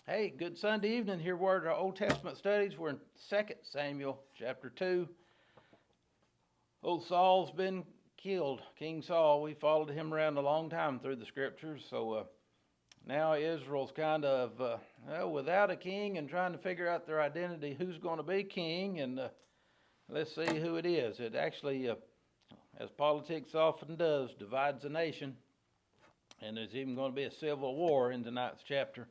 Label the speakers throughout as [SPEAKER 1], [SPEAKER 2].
[SPEAKER 1] Hey, good Sunday evening. Here we're at our Old Testament studies. We're in 2 Samuel chapter 2. Old Saul's been killed, King Saul. We followed him around a long time through the scriptures. So now Israel's kind of without a king and trying to figure out their identity, who's going to be king, and let's see who it is. It actually, as politics often does, divides a nation. And there's even going to be a civil war in tonight's chapter.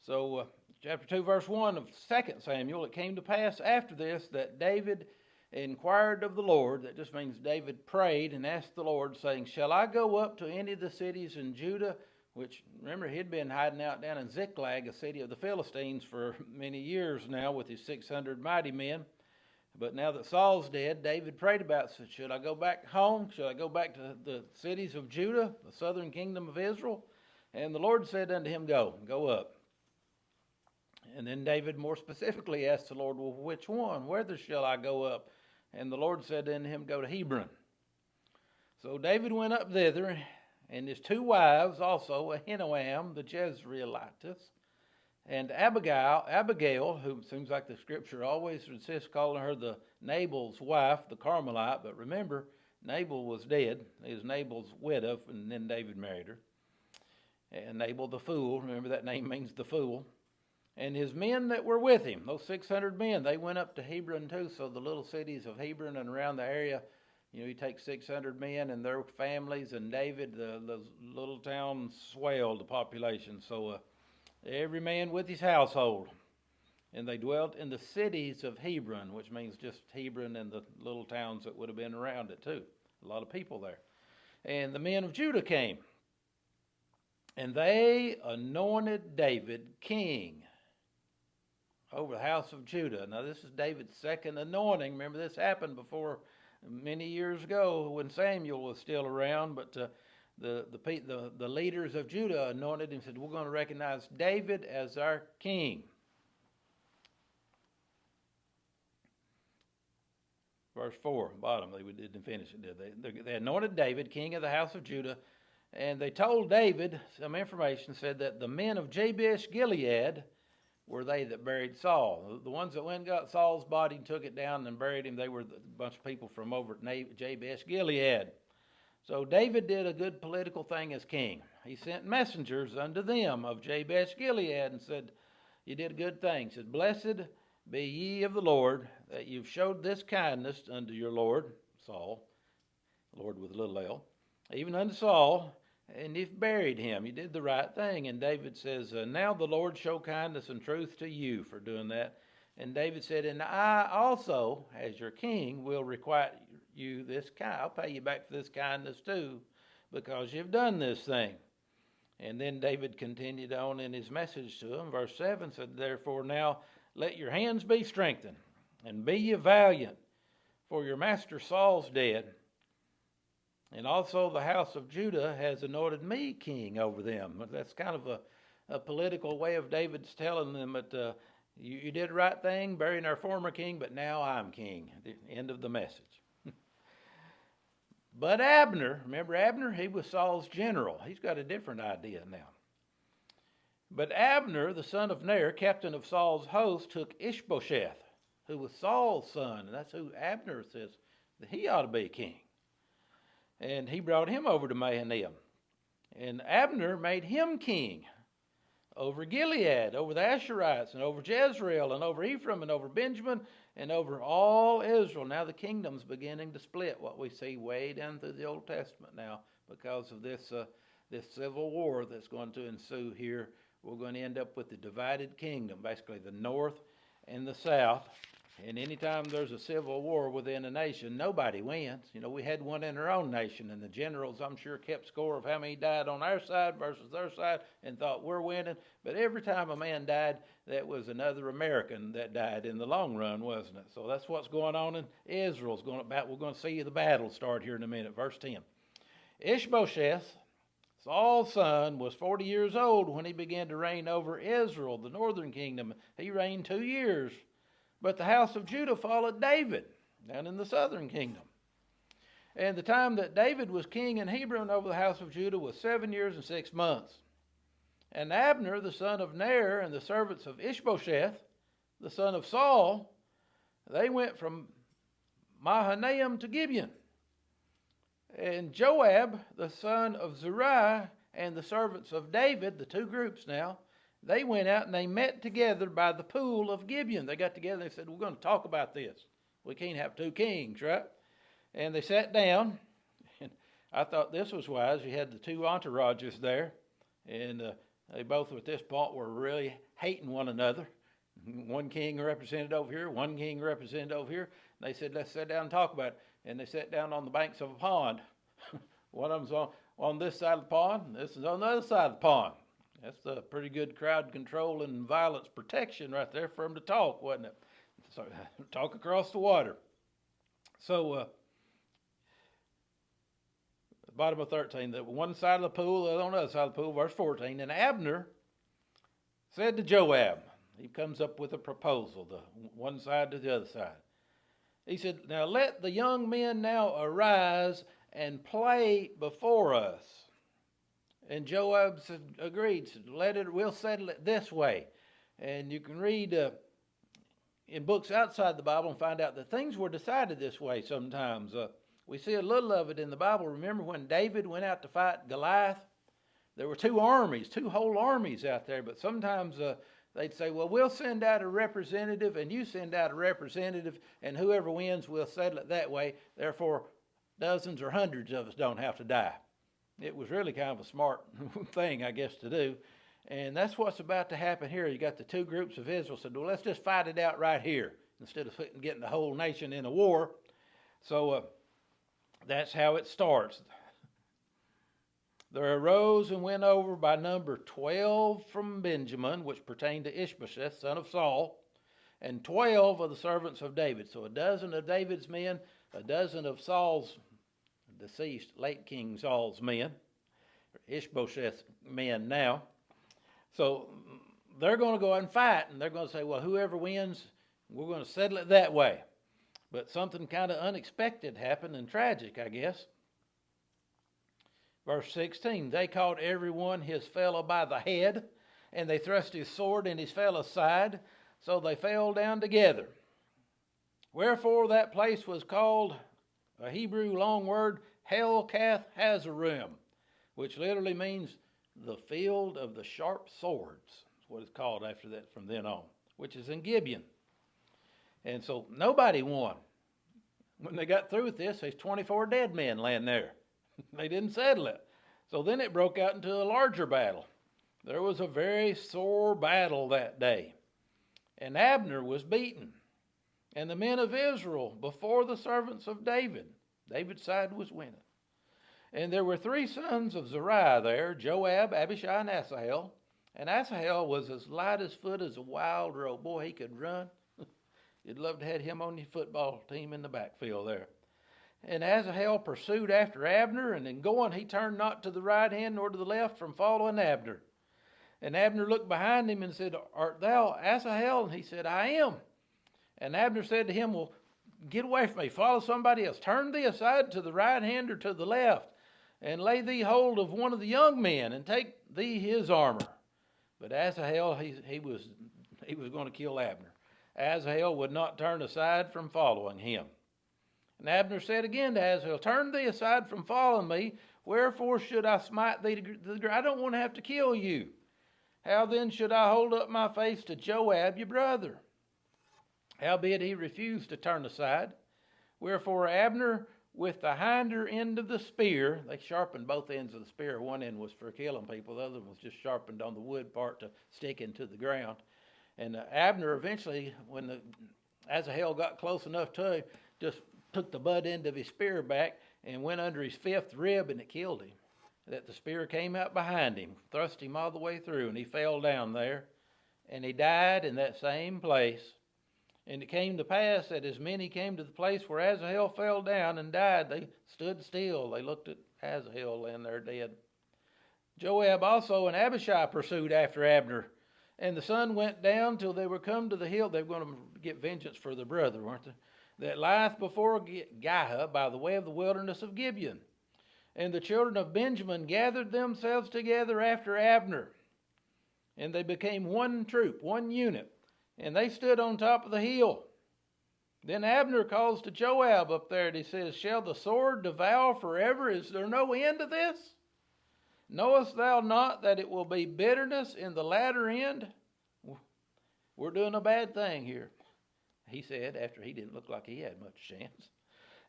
[SPEAKER 1] So, chapter 2, verse 1 of 2 Samuel, it came to pass after this that David inquired of the Lord. That just means David prayed and asked the Lord, saying, Shall I go up to any of the cities in Judah? Which, remember, he'd been hiding out down in Ziklag, a city of the Philistines, for many years now with his 600 mighty men. But now that Saul's dead, David prayed about, said, Should I go back home? Should I go back to the cities of Judah, the southern kingdom of Israel? And the Lord said unto him, Go up. And then David more specifically asked the Lord, Well, which one? Whither shall I go up? And the Lord said unto him, Go to Hebron. So David went up thither, and his two wives also, Ahinoam the Jezreelitess, and Abigail, who seems like the scripture always insists calling her the Nabal's wife, the Carmelite. But remember, Nabal was dead. He was Nabal's widow, and then David married her. And Nabal the fool, remember that name means the fool. And his men that were with him, those 600 men, they went up to Hebron too. So the little cities of Hebron and around the area, you take 600 men and their families, and David, the little town swelled the population. So every man with his household. And they dwelt in the cities of Hebron, which means just Hebron and the little towns that would have been around it too. A lot of people there. And the men of Judah came, and they anointed David king over the house of Judah. Now, this is David's second anointing. Remember, this happened before many years ago when Samuel was still around. But the leaders of Judah anointed him and said, We're going to recognize David as our king. Verse 4, bottom, they didn't finish it, did they? They anointed David king of the house of Judah. And they told David some information, said that the men of Jabesh Gilead were they that buried Saul. The ones that went and got Saul's body and took it down and buried him, they were a bunch of people from over at Jabesh Gilead. So David did a good political thing as king. He sent messengers unto them of Jabesh Gilead and said, You did a good thing. He said, Blessed be ye of the Lord, that you've showed this kindness unto your Lord, Saul, Lord with a little L, even unto Saul, and you've buried him. You did the right thing. And David says, Now the Lord show kindness and truth to you for doing that. And David said, And I also, as your king, will requite you this kind. I'll pay you back for this kindness too, because you've done this thing. And then David continued on in his message to him. Verse 7 said, Therefore now let your hands be strengthened, and be ye valiant, for your master Saul's dead. And also the house of Judah has anointed me king over them. That's kind of a political way of David's telling them that you did the right thing, burying our former king, but now I'm king. At the end of the message. But Abner, remember Abner? He was Saul's general. He's got a different idea now. But Abner, the son of Ner, captain of Saul's host, took Ishbosheth, who was Saul's son. And that's who Abner says that he ought to be king. And he brought him over to Mahanaim. And Abner made him king over Gilead, over the Asherites, and over Jezreel, and over Ephraim, and over Benjamin, and over all Israel. Now the kingdom's beginning to split, what we see way down through the Old Testament now, because of this civil war that's going to ensue here. We're going to end up with the divided kingdom, basically the north and the south. And anytime there's a civil war within a nation, nobody wins. We had one in our own nation, and the generals, I'm sure, kept score of how many died on our side versus their side and thought we're winning. But every time a man died, that was another American that died in the long run, wasn't it? So that's what's going on in Israel. We're going to see the battle start here in a minute. Verse 10. Ishbosheth, Saul's son, was 40 years old when he began to reign over Israel, the northern kingdom. He reigned 2 years. But the house of Judah followed David down in the southern kingdom. And the time that David was king in Hebron over the house of Judah was 7 years and 6 months. And Abner, the son of Ner, and the servants of Ishbosheth, the son of Saul, they went from Mahanaim to Gibeon. And Joab, the son of Zeruiah, and the servants of David, the two groups now, they went out and they met together by the pool of Gibeon. They got together and they said, we're going to talk about this. We can't have two kings, right? And they sat down. And I thought this was wise. You had the two entourages there. And they both at this point were really hating one another. One king represented over here, one king represented over here. And they said, let's sit down and talk about it. And they sat down on the banks of a pond. One of them's on this side of the pond, and this is on the other side of the pond. That's a pretty good crowd control and violence protection right there for them to talk, wasn't it? So talk across the water. So bottom of 13, the one side of the pool, the other on the other side of the pool, verse 14. And Abner said to Joab, he comes up with a proposal, the one side to the other side. He said, now let the young men now arise and play before us. And Joab said, agreed, said, we'll settle it this way. And you can read in books outside the Bible and find out that things were decided this way sometimes. We see a little of it in the Bible. Remember when David went out to fight Goliath? There were two whole armies out there, but sometimes they'd say, well, we'll send out a representative and you send out a representative, and whoever wins, we'll settle it that way. Therefore, dozens or hundreds of us don't have to die. It was really kind of a smart thing, I guess, to do. And that's what's about to happen here. You got the two groups of Israel said, well, let's just fight it out right here instead of getting the whole nation in a war. So that's how it starts. There arose and went over by number 12 from Benjamin, which pertained to Ishbosheth, son of Saul, and 12 of the servants of David. So a dozen of David's men, a dozen of Saul's deceased, late King Saul's men, Ishbosheth's men now. So they're going to go out and fight, and they're going to say, well, whoever wins, we're going to settle it that way. But something kind of unexpected happened and tragic, I guess. Verse 16, they caught everyone his fellow by the head, and they thrust his sword in his fellow's side, so they fell down together. Wherefore that place was called, a Hebrew long word, Helkath Hazarim, which literally means the field of the sharp swords. That's what it's called after that from then on, which is in Gibeon. And so nobody won. When they got through with this, there's 24 dead men laying there. They didn't settle it. So then it broke out into a larger battle. There was a very sore battle that day. And Abner was beaten. And the men of Israel before the servants of David. David's side was winning. And there were three sons of Zeruiah there, Joab, Abishai, and Asahel. And Asahel was as light as foot as a wild roe. Boy, he could run. You'd love to have him on your football team in the backfield there. And Asahel pursued after Abner, and in going he turned not to the right hand nor to the left from following Abner. And Abner looked behind him and said, art thou Asahel? And he said, I am. And Abner said to him, well, get away from me, follow somebody else. Turn thee aside to the right hand or to the left, and lay thee hold of one of the young men, and take thee his armor. But Asahel, he was going to kill Abner. Asahel would not turn aside from following him. And Abner said again to Asahel, turn thee aside from following me. Wherefore should I smite thee to the ground? I don't want to have to kill you. How then should I hold up my face to Joab your brother? Howbeit he refused to turn aside. Wherefore Abner with the hinder end of the spear, they sharpened both ends of the spear. One end was for killing people. The other was just sharpened on the wood part to stick into the ground. And Abner eventually, when Asahel got close enough to him, just took the butt end of his spear back and went under his fifth rib, and it killed him. That the spear came out behind him, thrust him all the way through, and he fell down there. And he died in that same place. And it came to pass that as many came to the place where Asahel fell down and died, they stood still. They looked at Asahel laying there dead. Joab also and Abishai pursued after Abner. And the sun went down till they were come to the hill. They were going to get vengeance for their brother, weren't they? That lieth before Giah by the way of the wilderness of Gibeon. And the children of Benjamin gathered themselves together after Abner. and they became one troop, one unit, and they stood on top of the hill. Then Abner calls to Joab up there, and he says, "Shall the sword devour forever? Is there no end to this? Knowest thou not that it will be bitterness in the latter end?" We're doing a bad thing here, he said, after he didn't look like he had much chance.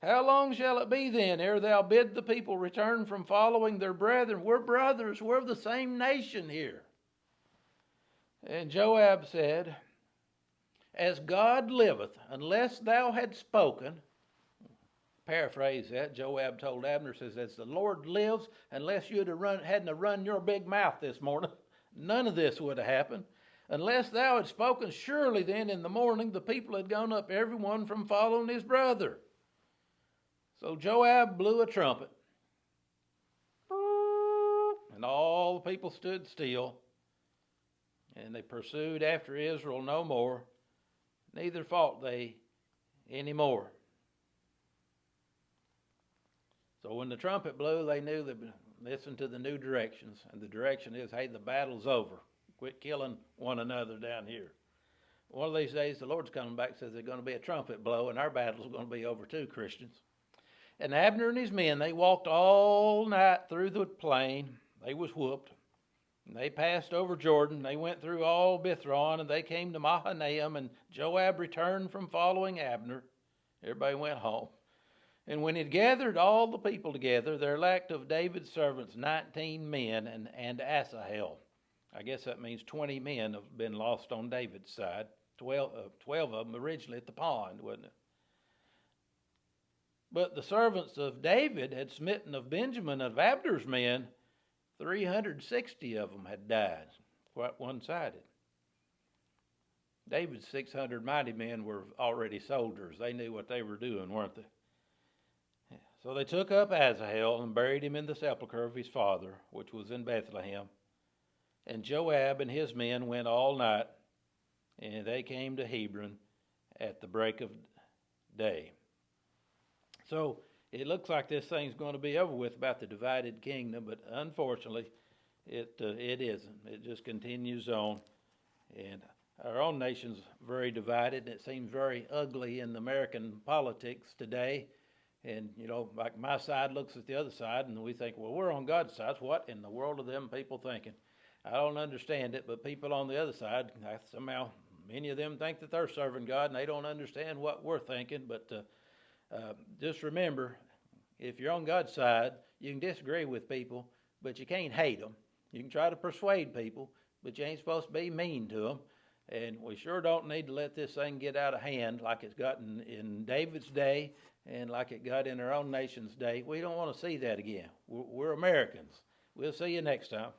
[SPEAKER 1] "How long shall it be then, ere thou bid the people return from following their brethren?" We're brothers. We're of the same nation here. And Joab said, "As God liveth, unless thou had spoken," paraphrase that, Joab told Abner, says, "As the Lord lives, unless you'd hadn't run your big mouth this morning, none of this would have happened. Unless thou had spoken, surely then in the morning the people had gone up, everyone from following his brother." So Joab blew a trumpet, and all the people stood still, and they pursued after Israel no more, neither fought they any more. So when the trumpet blew, they knew that, listen to the new directions, and the direction is, hey, the battle's over. Quit killing one another down here. One of these days, the Lord's coming back and says there's going to be a trumpet blow, and our battle's going to be over too, Christians. And Abner and his men, they walked all night through the plain. They was whooped. And they passed over Jordan. They went through all Bithron, and they came to Mahanaim, and Joab returned from following Abner. Everybody went home. And when he'd gathered all the people together, there lacked of David's servants 19 men and Asahel. I guess that means 20 men have been lost on David's side. 12 of them originally at the pond, wasn't it? But the servants of David had smitten of Benjamin of Abner's men. 360 of them had died, quite one-sided. David's 600 mighty men were already soldiers. They knew what they were doing, weren't they? So they took up Asahel and buried him in the sepulchre of his father, which was in Bethlehem. And Joab and his men went all night, and they came to Hebron at the break of day. So it looks like this thing's going to be over with about the divided kingdom, but unfortunately, it isn't. It just continues on. And our own nation's very divided, and it seems very ugly in American politics today. And, you know, like my side looks at the other side, and we think, well, we're on God's side. What in the world are them people thinking? I don't understand it, but people on the other side, somehow, many of them think that they're serving God, and they don't understand what we're thinking. But just remember, if you're on God's side, you can disagree with people, but you can't hate them. You can try to persuade people, but you ain't supposed to be mean to them. And we sure don't need to let this thing get out of hand like it's gotten in David's day and like it got in our own nation's day. We don't want to see that again. We're Americans. We'll see you next time.